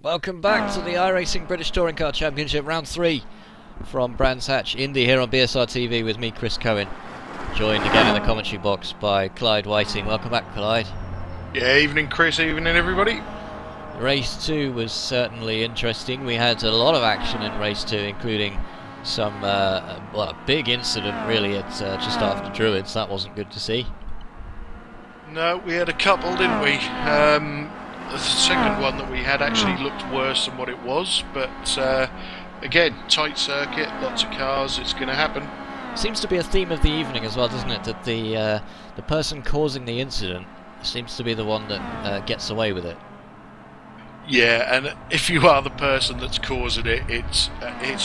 Welcome back to the iRacing British Touring Car Championship Round 3 from Brands Hatch Indy here on BSR TV with me, Chris Cohen, joined again in the commentary box by Clyde Whiting. Welcome back, Clyde. Yeah, evening Chris, evening everybody. Race 2 was certainly interesting. We had a lot of action in Race 2, including some, a big incident really at just after Druids. That wasn't good to see. No, we had a couple, didn't we? The second one that we had actually looked worse than what it was, but again, tight circuit, lots of cars, it's going to happen. Seems to be a theme of the evening as well, doesn't it? That the person causing the incident seems to be the one that gets away with it. Yeah, and if you are the person that's causing it, it's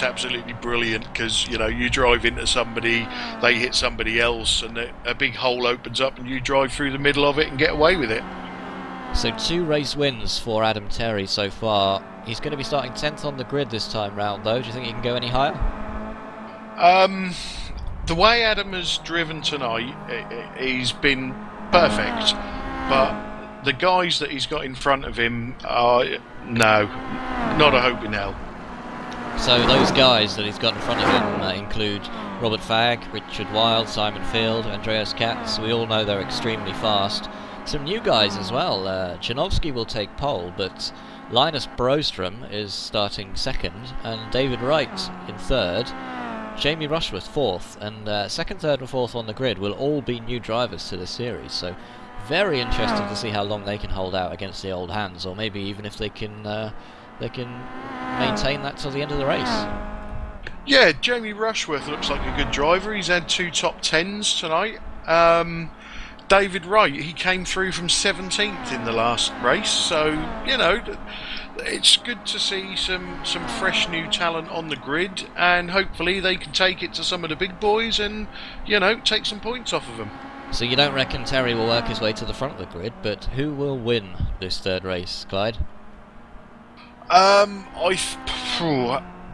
absolutely brilliant because you drive into somebody, they hit somebody else, and a big hole opens up, and you drive through the middle of it and get away with it. So 2 race wins for Adam Terry so far. He's going to be starting 10th on the grid this time round, though. Do you think he can go any higher? The way Adam has driven tonight, he's been perfect, but the guys that he's got in front of him are, no, not a hope in hell. So those guys that he's got in front of him include Robert Fagg, Richard Wilde, Simon Field, Andreas Katz. We all know they're extremely fast. Some new guys as well. Janowski will take pole, but Linus Brostrom is starting second, and David Wright in third. Jamie Rushworth fourth, and second, third and fourth on the grid will all be new drivers to this series. So very interesting to see how long they can hold out against the old hands, or maybe even if they can maintain that till the end of the race. Yeah, Jamie Rushworth looks like a good driver. He's had 2 top 10s tonight. David Wright, he came through from 17th in the last race, so it's good to see some fresh new talent on the grid, and hopefully they can take it to some of the big boys and take some points off of them. So you don't reckon Terry will work his way to the front of the grid, but who will win this third race, Clyde?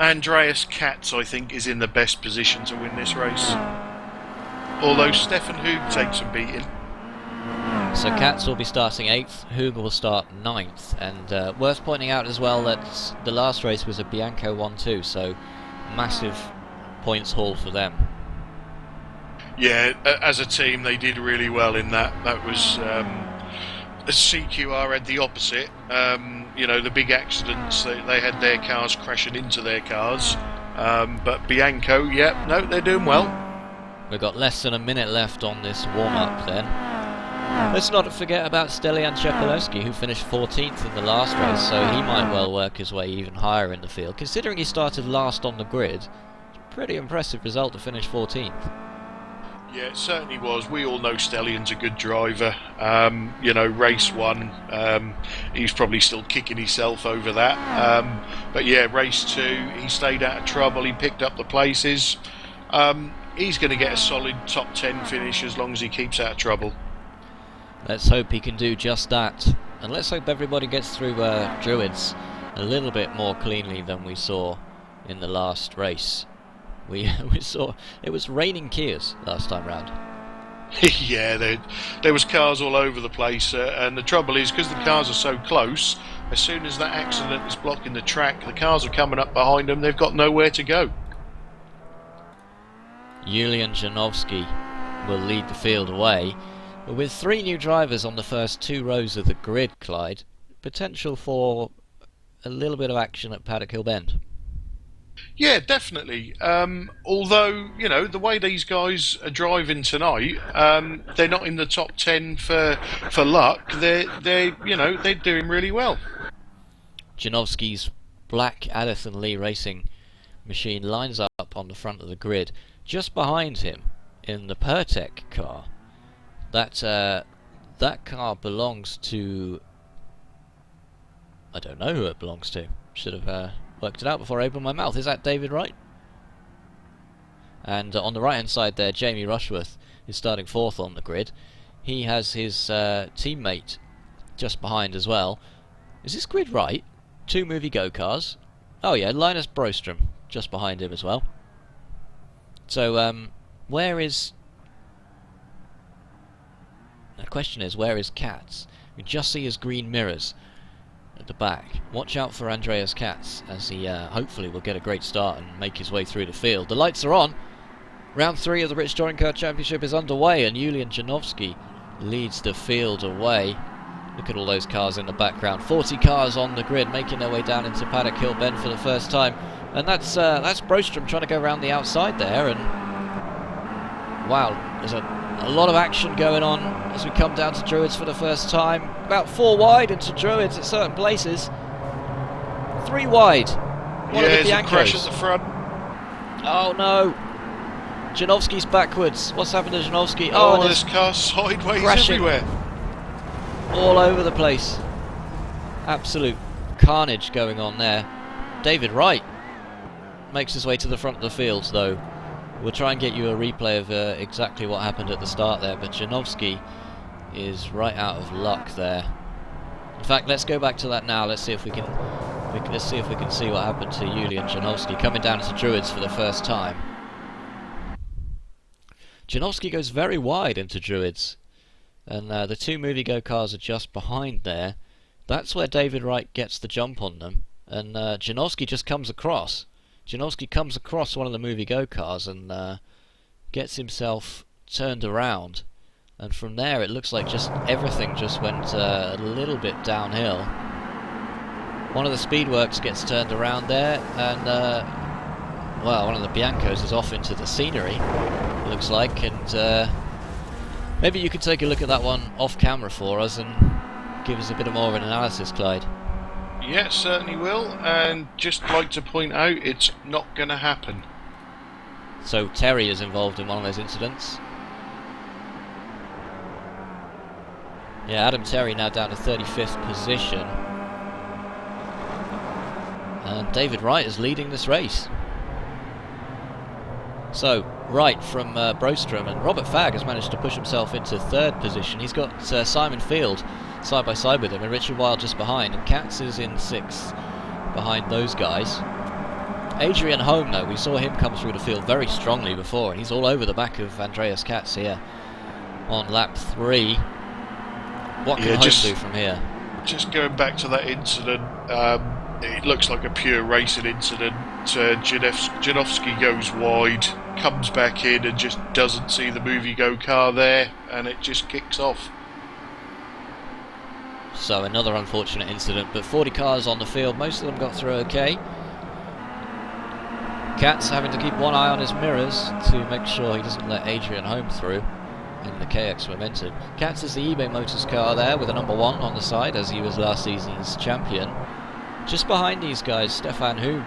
Andreas Katz, I think, is in the best position to win this race. Although Stefan Hoog takes some beating. So Katz will be starting 8th, Hoog will start 9th, and worth pointing out as well that the last race was a Bianco 1-2, so massive points haul for them. Yeah, as a team they did really well in that. That was CQR had the opposite. The big accidents, they had their cars crashing into their cars, but Bianco, they're doing well. We've got less than a minute left on this warm-up then. Let's not forget about Stelian Czepelewski, who finished 14th in the last race, so he might well work his way even higher in the field. Considering he started last on the grid, it's a pretty impressive result to finish 14th. Yeah, it certainly was. We all know Stellian's a good driver. Race 1, he's probably still kicking himself over that. But yeah, race 2, he stayed out of trouble, he picked up the places. He's going to get a solid top 10 finish as long as he keeps out of trouble. Let's hope he can do just that, and let's hope everybody gets through Druids a little bit more cleanly than we saw in the last race. We saw it was raining Kias last time round. Yeah, there was cars all over the place, and the trouble is because the cars are so close, as soon as that accident is blocking the track, the cars are coming up behind them, they've got nowhere to go. Julian Janowski will lead the field away. With 3 new drivers on the first 2 rows of the grid, Clyde, potential for a little bit of action at Paddock Hill Bend. Yeah, definitely. Although, the way these guys are driving tonight, they're not in the top 10 for luck. They're doing really well. Janowski's black Addison Lee Racing machine lines up on the front of the grid. Just behind him, in the Pertec car, that car belongs to... I don't know who it belongs to. Should have worked it out before I opened my mouth. Is that David Wright? And on the right hand side there, Jamie Rushworth is starting 4th on the grid. He has his teammate just behind as well. Is this grid right? 2 movie go-cars. Oh yeah, Linus Brostrom just behind him as well. So where is... The question is, where is Katz? We just see his green mirrors. at the back. Watch out for Andreas Katz as he hopefully will get a great start and make his way through the field. The lights are on. Round 3 of the British Touring Car Championship is underway, and Julian Janowski leads the field away. Look at all those cars in the background. 40 cars on the grid making their way down into Paddock Hill Bend for the first time. And that's Brostrom trying to go around the outside there. And wow, there's a lot of action going on as we come down to Druids for the first time. About 4 wide into Druids at certain places. 3 wide. Yeah, there's a crash at the front. Oh no. Janowski's backwards. What's happened to Janowski? Oh, there's cars sideways everywhere. All over the place. Absolute carnage going on there. David Wright makes his way to the front of the field, though. We'll try and get you a replay of exactly what happened at the start there, but Janowski is right out of luck there. In fact, let's go back to that now. Let's see if we can see what happened to Julian Janowski coming down to Druids for the first time. Janowski goes very wide into Druids, and the 2 Movie-Go cars are just behind there. That's where David Wright gets the jump on them, and Janowski just comes across. Janowski comes across one of the Movie-Go cars and gets himself turned around, and from there it looks like just everything just went a little bit downhill. One of the Speedworks gets turned around there, and well, one of the Biancos is off into the scenery, it looks like, and maybe you could take a look at that one off camera for us and give us a bit more of an analysis, Clyde. Yeah, certainly will, and just like to point out, it's not going to happen. So Terry is involved in one of those incidents. Yeah, Adam Terry now down to 35th position. And David Wright is leading this race. So, Wright from Brostrom, and Robert Fagg has managed to push himself into 3rd position. He's got Simon Field side by side with him, and Richard Wilde just behind, and Katz is in 6th behind those guys. Adrian Holm, though, we saw him come through the field very strongly before, and he's all over the back of Andreas Katz here on lap 3. What can Holm do from here? Just going back to that incident, it looks like a pure racing incident. Janowski goes wide, comes back in and just doesn't see the Movie-Go car there, and it just kicks off. So another unfortunate incident, but 40 cars on the field, most of them got through okay. Katz having to keep one eye on his mirrors to make sure he doesn't let Adrian Holm through in the KX Momentum. Katz is the eBay Motors car there with a number 1 on the side, as he was last season's champion. Just behind these guys, Stefan Hug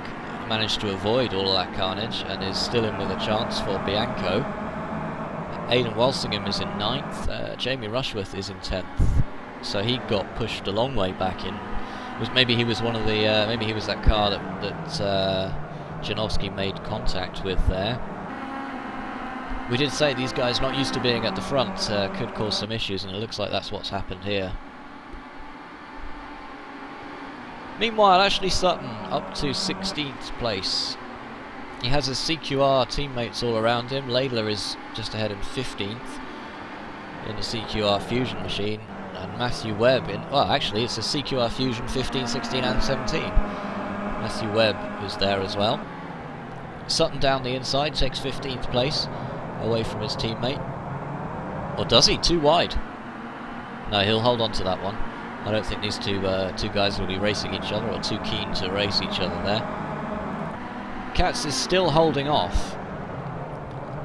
managed to avoid all of that carnage and is still in with a chance for Bianco. Aidan Walsingham is in 9th, Jamie Rushworth is in 10th, so he got pushed a long way back in. Maybe he was one of the maybe he was that car that Janowski made contact with there. We did say these guys not used to being at the front could cause some issues, and it looks like that's what's happened here. Meanwhile, Ashley Sutton up to 16th place. He has his CQR teammates all around him. Laidler is just ahead in 15th in the CQR Fusion machine, and Matthew Webb in, well, actually it's a CQR Fusion 15, 16 and 17. Matthew Webb is there as well. Sutton down the inside takes 15th place away from his teammate. Or does he? Too wide. No, he'll hold on to that one. I don't think these two guys will be racing each other, or too keen to race each other there. Katz is still holding off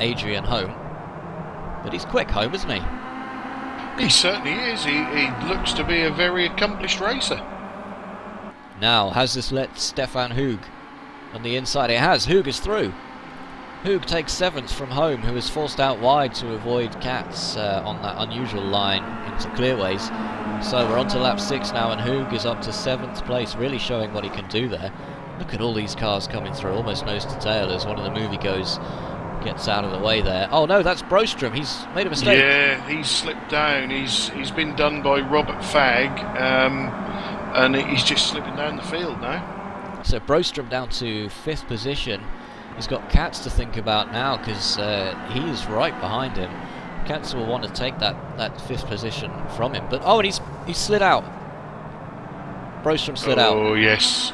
Adrian Holm, but he's quick, Holm, isn't he? He certainly is. He looks to be a very accomplished racer. Now, has this let Stefan Hug on the inside? It has. Hug is through. Hug takes 7th from Holm, who is forced out wide to avoid Katz on that unusual line into clearways. So we're on to lap 6 now, and Hug is up to 7th place, really showing what he can do there. Look at all these cars coming through, almost nose to tail, as one of the Movie-Goes gets out of the way there. Oh no, that's Brostrom. He's made a mistake. Yeah, he's slipped down. He's been done by Robert Fagg, and he's just slipping down the field now. So Brostrom down to 5th position. He's got Katz to think about now, because he is right behind him. Katz will want to take that 5th position from him, but oh, and he's slid out. Brostrom slid out. Oh, yes.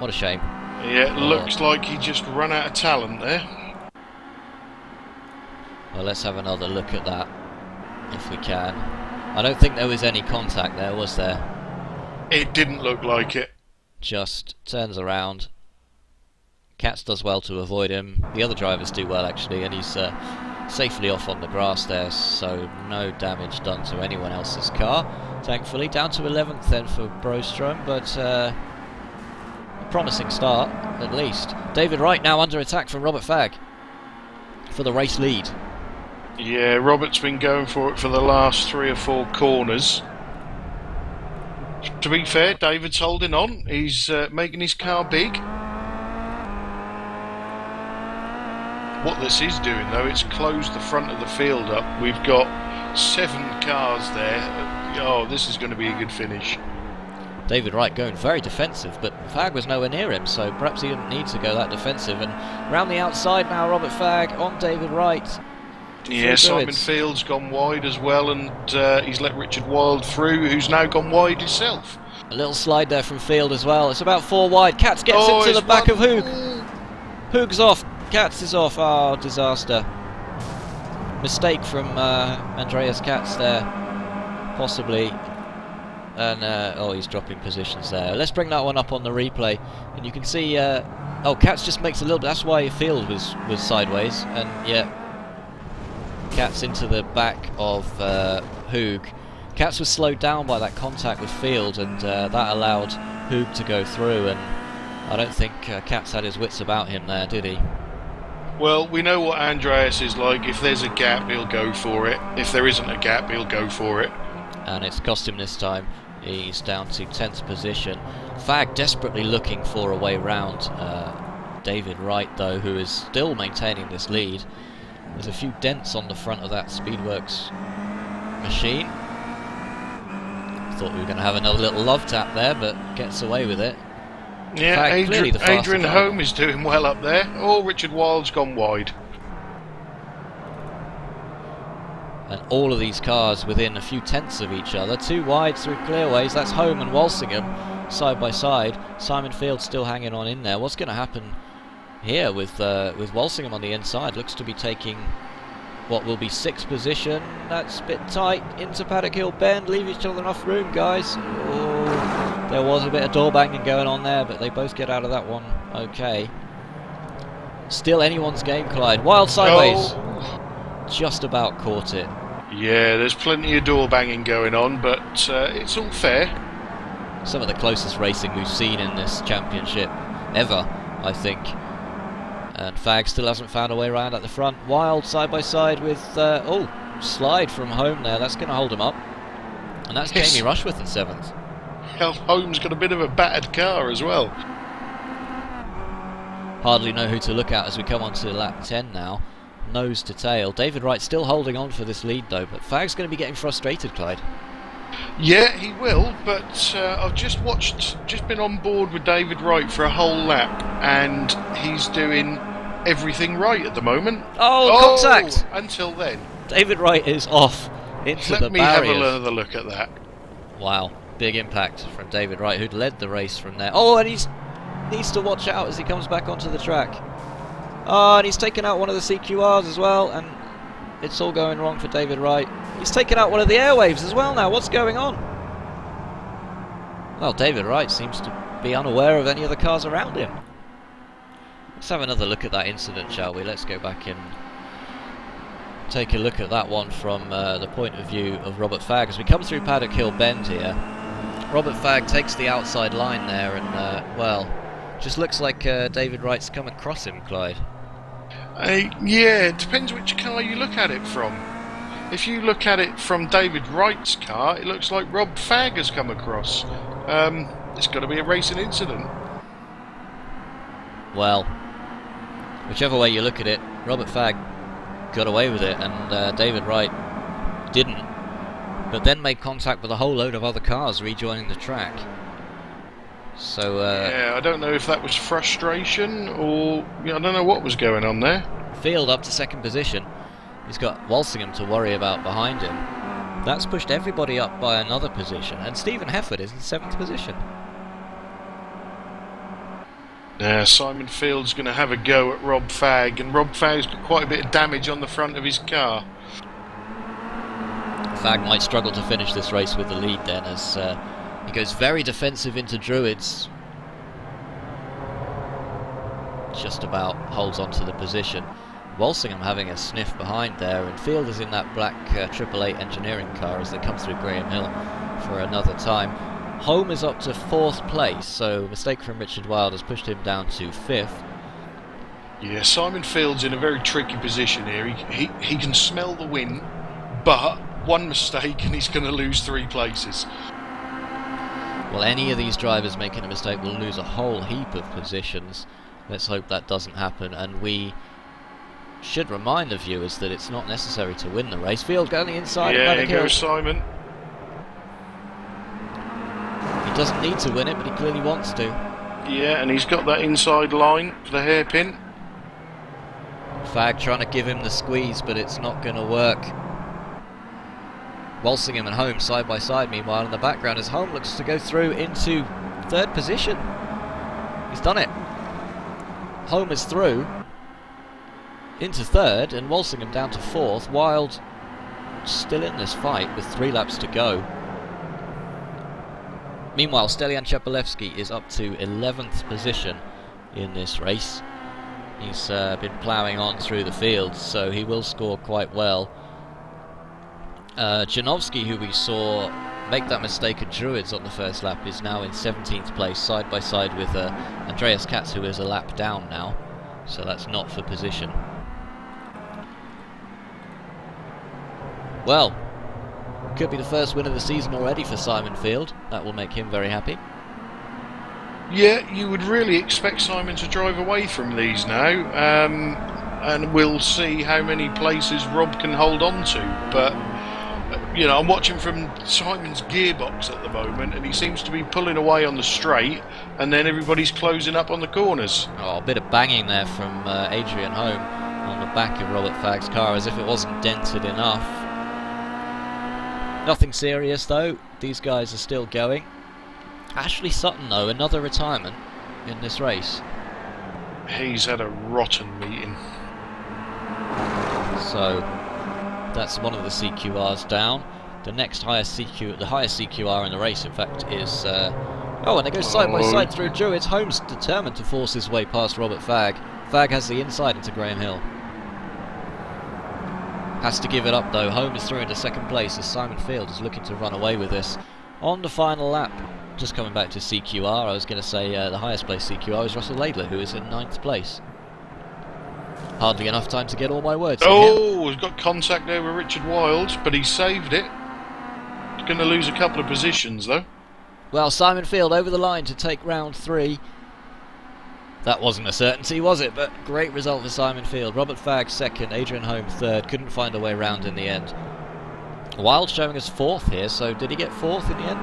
What a shame. Yeah, it looks like he just run out of talent there. Well, let's have another look at that, if we can. I don't think there was any contact there, was there? It didn't look like it. Just turns around. Katz does well to avoid him. The other drivers do well, actually, and he's safely off on the grass there, so no damage done to anyone else's car. Thankfully, down to 11th then for Brostrom, but a promising start, at least. David Wright now under attack from Robert Fagg for the race lead. Yeah, Robert's been going for it for the last 3 or 4 corners. To be fair, David's holding on. He's making his car big. What this is doing, though, it's closed the front of the field up. We've got 7 cars there. Oh, this is going to be a good finish. David Wright going very defensive, but Fagg was nowhere near him, so perhaps he didn't need to go that defensive. And round the outside now, Robert Fagg on David Wright. Yeah, Simon Field's gone wide as well, and he's let Richard Wild through, who's now gone wide himself. A little slide there from Field as well. It's about 4 wide. Katz gets into the back of Hoog. Hoog's off. Katz is off. Oh, disaster. Mistake from Andreas Katz there, possibly. And oh, he's dropping positions there. Let's bring that one up on the replay, and you can see. Oh, Katz just makes a little bit. That's why Field was sideways, and yeah, Katz into the back of Hoog. Katz was slowed down by that contact with Field, and that allowed Hoog to go through. And I don't think Katz had his wits about him there, did he? Well, we know what Andreas is like. If there's a gap, he'll go for it. If there isn't a gap, he'll go for it. And it's cost him this time. He's down to 10th position. Fagg desperately looking for a way round David Wright, though, who is still maintaining this lead. There's a few dents on the front of that Speedworks machine. Thought we were going to have another little love tap there, but gets away with it. Yeah, Adrian Home is doing well up there. Oh, Richard Wild's gone wide. And all of these cars within a few tenths of each other. 2 wide through clearways. That's Home and Walsingham side by side. Simon Field still hanging on in there. What's going to happen here with Walsingham on the inside? Looks to be taking what will be 6th position. That's a bit tight into Paddock Hill Bend. Leave each other enough room, guys. Oh, there was a bit of door banging going on there, but they both get out of that one okay. Still anyone's game, Clyde. Wild sideways. Oh. Just about caught it. Yeah, there's plenty of door banging going on, but it's all fair. Some of the closest racing we've seen in this championship ever, I think. And Fagg still hasn't found a way around at the front. Wild side by side with oh, slide from Home there. That's going to hold him up. And that's Yes. Jamie Rushworth in 7th. Hell, Home's got a bit of a battered car as well. Hardly know who to look at as we come on to lap 10 now. Nose to tail. David Wright still holding on for this lead though, but Fagg's going to be getting frustrated, Clyde. Yeah, he will, but I've just been on board with David Wright for a whole lap, and he's doing everything right at the moment. Oh, contact! Until then. David Wright is off into the barriers. Let me have another look at that. Wow, big impact from David Wright, who'd led the race from there. Oh, and he needs to watch out as he comes back onto the track. Oh, and he's taken out one of the CQRs as well, and it's all going wrong for David Wright. He's taken out one of the airwaves as well now. What's going on? Well, David Wright seems to be unaware of any of the cars around him. Let's have another look at that incident, shall we? Let's go back and take a look at that one from the point of view of Robert Fagg. As we come through Paddock Hill Bend here, Robert Fagg takes the outside line there, and, well, just looks like David Wright's come across him, Clyde. Yeah, it depends which car you look at it from. If you look at it from David Wright's car, it looks like Rob Fagg has come across. It's got to be a racing incident. Well, whichever way you look at it, Robert Fagg got away with it, and David Wright didn't. But then made contact with a whole load of other cars rejoining the track. So yeah, I don't know if that was frustration or I don't know what was going on there. Field up to 2nd position. He's got Walsingham to worry about behind him. That's pushed everybody up by another position, and Stephen Hefford is in 7th position. Now Simon Field's going to have a go at Rob Fagg, and Rob Fagg's got quite a bit of damage on the front of his car. Fagg might struggle to finish this race with the lead then, as he goes very defensive into Druids. Just about holds on to the position. Walsingham having a sniff behind there, and Field is in that black 888 engineering car as they come through Graham Hill for another time. Home is up to 4th place, so a mistake from Richard Wilde has pushed him down to 5th. Yeah, Simon Field's in a very tricky position here. He can smell the win, but one mistake and he's going to lose 3 places. Well, any of these drivers making a mistake will lose a whole heap of positions. Let's hope that doesn't happen, and we should remind the viewers that it's not necessary to win the race. Field going inside. Yeah, here goes Simon. He doesn't need to win it, but he clearly wants to. Yeah, and he's got that inside line for the hairpin. Fagg trying to give him the squeeze, but it's not going to work. Walsingham and Home side by side, meanwhile, in the background, as Home looks to go through into 3rd position. He's done it. Home is through into 3rd, and Walsingham down to 4th. Wilde still in this fight with 3 laps to go. Meanwhile, Stelian Chepalevsky is up to 11th position in this race. He's been ploughing on through the field, so he will score quite well. Janowski, who we saw make that mistake at Druids on the first lap, is now in 17th place, side by side with Andreas Katz, who is a lap down now, so that's not for position. Well, could be the first win of the season already for Simon Field. That will make him very happy. Yeah, you would really expect Simon to drive away from these now, and we'll see how many places Rob can hold on to, but you know, I'm watching from Simon's gearbox at the moment, and he seems to be pulling away on the straight, and then everybody's closing up on the corners. Oh, a bit of banging there from Adrian Home on the back of Robert Fagg's car, as if it wasn't dented enough. Nothing serious though, these guys are still going. Ashley Sutton though, another retirement in this race. He's had a rotten meeting. So that's one of the CQRs down. The next highest CQ, the highest CQR in the race, in fact, is oh, and they go side by side through Druids. Holmes determined to force his way past Robert Fagg. Fagg has the inside into Graham Hill. Has to give it up though. Home is through into 2nd place as Simon Field is looking to run away with this. On the final lap, just coming back to CQR, I was going to say the highest place CQR is Russell Laidler, who is in 9th place. Hardly enough time to get all my words in here. We've got contact there with Richard Wilde, but he saved it. He's going to lose a couple of positions though. Well, Simon Field over the line to take round 3. That wasn't a certainty, was it? But great result for Simon Field. Robert Fagg 2nd, Adrian Home 3rd. Couldn't find a way round in the end. Wilde showing us 4th here, so did he get 4th in the end?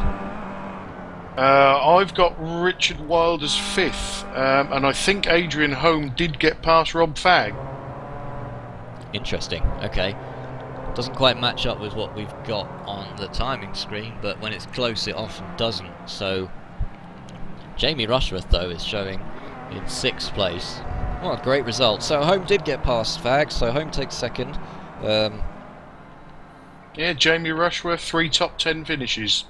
I've got Richard Wilde as 5th, and I think Adrian Home did get past Rob Fagg. Interesting, okay. Doesn't quite match up with what we've got on the timing screen, but when it's close it often doesn't. So Jamie Rushworth though is showing in 6th place. What a great result. So Home did get past Fagg, so Home takes 2nd. Yeah, Jamie Rushworth, 3 top 10 finishes.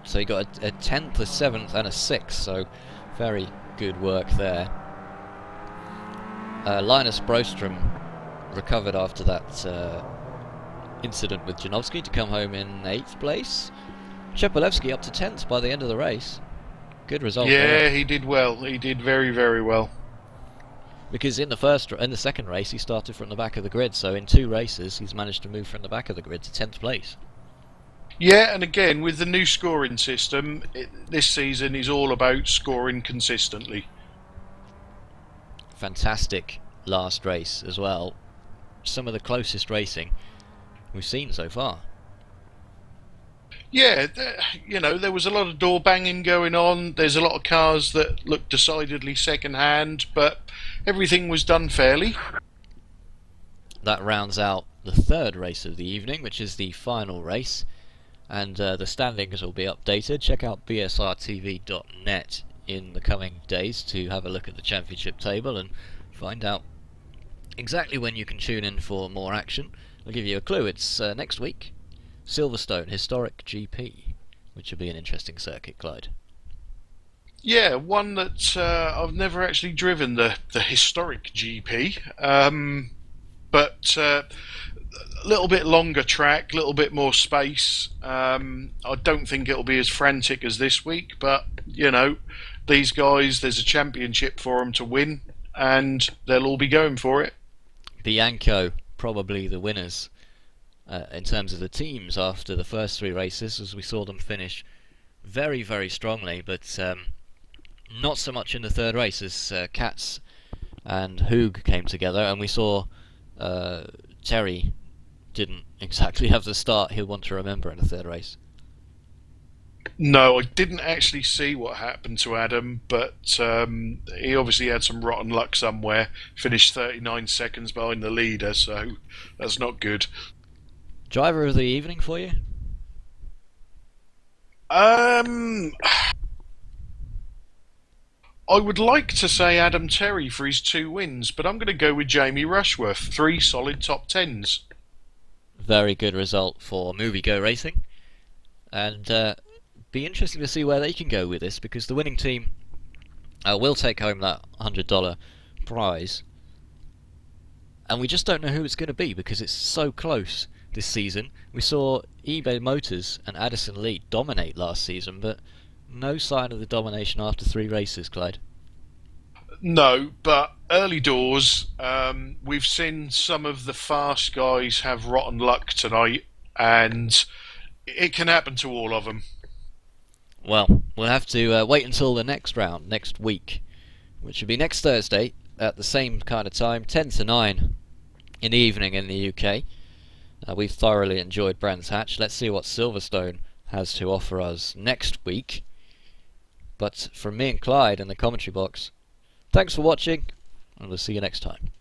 So he got a 10th, a 7th and a 6th, so very good work there. Linus Brostrom recovered after that incident with Janowski to come home in 8th place. Chepalevsky up to 10th by the end of the race. Good result. Yeah, there. he did well. He did very, very well. Because in the 2nd race he started from the back of the grid, so in 2 races he's managed to move from the back of the grid to 10th place. Yeah, and again, with the new scoring system, this season is all about scoring consistently. Fantastic last race as well. Some of the closest racing we've seen so far. Yeah, you know, there was a lot of door banging going on. There's a lot of cars that look decidedly second-hand, but everything was done fairly. That rounds out the third race of the evening, which is the final race, and the standings will be updated. Check out bsrtv.net in the coming days to have a look at the championship table and find out exactly when you can tune in for more action. I'll give you a clue. It's next week, Silverstone Historic GP, which will be an interesting circuit, Clyde. Yeah, one that I've never actually driven, the historic GP, but a little bit longer track, a little bit more space. I don't think it'll be as frantic as this week, but you know, these guys, there's a championship for them to win, and they'll all be going for it. Bianco, probably the winners in terms of the teams after the first three races, as we saw them finish very, very strongly, but not so much in the third race as Katz and Hoog came together, and we saw Terry didn't exactly have the start he'll want to remember in the third race. No, I didn't actually see what happened to Adam, but he obviously had some rotten luck somewhere. Finished 39 seconds behind the leader, so that's not good. Driver of the evening for you? I would like to say Adam Terry for his 2 wins, but I'm going to go with Jamie Rushworth. 3 solid top 10s. Very good result for Movie Go Racing, and be interesting to see where they can go with this, because the winning team will take home that $100 prize, and we just don't know who it's going to be because it's so close this season. We saw eBay Motors and Addison Lee dominate last season, but no sign of the domination after 3 races, Clyde. No, but early doors, we've seen some of the fast guys have rotten luck tonight, and it can happen to all of them. Well, we'll have to wait until the next round, next week, which will be next Thursday at the same kind of time, 10 to 9 in the evening in the UK. We've thoroughly enjoyed Brands Hatch. Let's see what Silverstone has to offer us next week. But from me and Clyde in the commentary box, thanks for watching, and we'll see you next time.